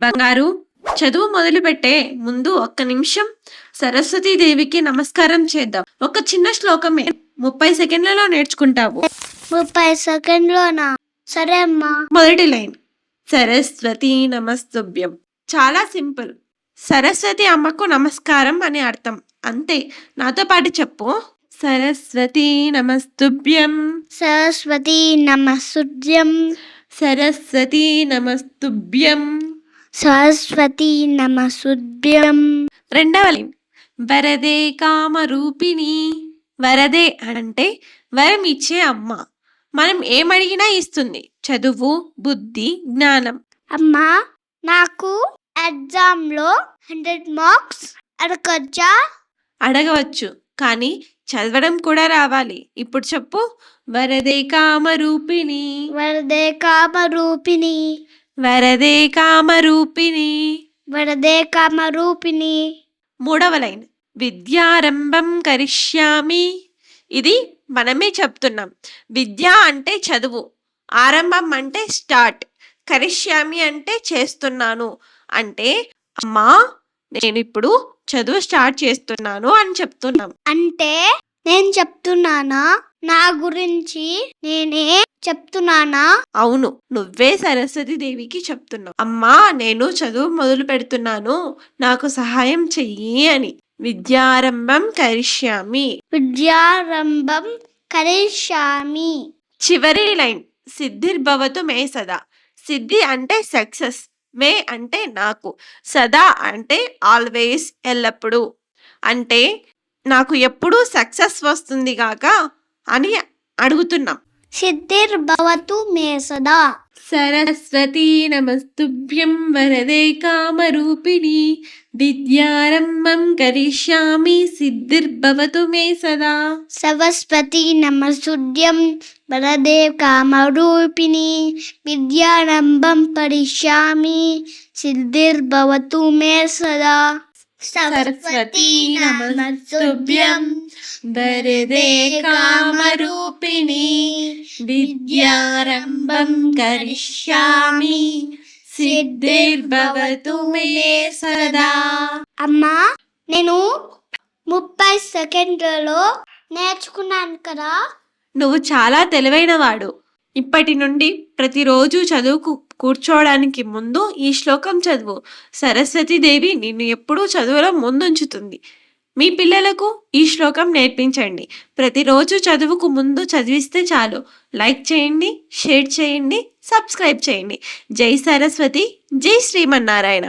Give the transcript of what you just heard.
బంగారు, చదువు మొదలుపెట్టే ముందు ఒక్క నిమిషం సరస్వతీదేవికి నమస్కారం చేద్దాం. ఒక చిన్న శ్లోకమే 30 సెకండ్లలో నేర్చుకుంటావు. 30 సెకండ్లోనా? సరే అమ్మా. మొదటి లైన్ సరస్వతి నమస్తుభ్యం. చాలా సింపుల్. సరస్వతి అమ్మకు నమస్కారం అని అర్థం. అంతే. నాతో పాటు చెప్పు. సరస్వతి నమస్తుభ్యం. సరస్వతి నమస్తుభ్యం. సరస్వతి నమస్తుభ్యం. సరస్వతి నమస్తుభ్యం. రెండవ లైన్ వరదే కామరూపిణి. వరదే అంటే వరం ఇచ్చే అమ్మ. మనం ఏమడిగినా ఇస్తుంది. చదువు, బుద్ధి, జ్ఞానం. అమ్మా, నాకు ఎగ్జామ్లో 100 మార్క్స్ అడగచ్చా? అడగవచ్చు, కానీ చదవడం కూడా రావాలి. ఇప్పుడు చెప్పు. వరదే కామరూపిణి. వరదే కామరూపిణి. వరదే కామరూపిణి. వరదే కామరూపిణి. మూడవ లైన్ విద్యారంభం కరిష్యామి. ఇది మనమే చెప్తున్నాం. విద్య అంటే చదువు, ఆరంభం అంటే స్టార్ట్, కరిష్యామి అంటే చేస్తున్నాను. అంటే అమ్మా, నేను ఇప్పుడు చదువు స్టార్ట్ చేస్తున్నాను అని చెప్తున్నాం. అంటే నేను చెప్తున్నానా? నా గురించి నేనే చెప్తున్నానా? అవును, నువ్వే సరస్వతి దేవికి చెప్తున్నావు. అమ్మా, నేను చదువు మొదలు పెడుతున్నాను, నాకు సహాయం చెయ్యి అని. విద్యారంభం కరిష్యామి. విద్యారంభం కరిష్యామి. చివరి లైన్ సిద్ధిర్భవతు మే సదా. సిద్ధి అంటే సక్సెస్, మే అంటే నాకు, సదా అంటే ఆల్వేస్, ఎల్లప్పుడూ. అంటే నాకు ఎప్పుడూ సక్సెస్ వస్తుంది గాక అని అడుగుతున్నాం. సిద్ధిర్భవతు మే సదా. సరస్వతి నమస్తుభ్యం వరదే కామరూపిణి. విద్యారంభం కరిష్యామి సిద్ధిర్భవతు మే సదా. సరస్వతి నమస్తుభ్యం వరదే కామరూపిణి. విద్యారంభం కరిష్యామి సిద్ధిర్భవతు మే సదా. సరస్వతి నమస్తుభ్యం వరదే కామరూపిణి. విద్యారంభం కరిష్యామి సిద్ధిర్భవతు మే సదా. అమ్మా, నేను 30 సెకండ్లలో నేర్చుకున్నాను కదా. నువ్వు చాలా తెలివైన వాడు. ఇప్పటి నుండి ప్రతిరోజు చదువుకు కూర్చోవడానికి ముందు ఈ శ్లోకం చదువు. సరస్వతీదేవి నిన్ను ఎప్పుడూ చదువులో ముందుంచుతుంది. మీ పిల్లలకు ఈ శ్లోకం నేర్పించండి. ప్రతిరోజు చదువుకు ముందు చదివిస్తే చాలు. లైక్ చేయండి, షేర్ చేయండి, సబ్స్క్రైబ్ చేయండి. జై సరస్వతి, జై శ్రీమన్నారాయణ.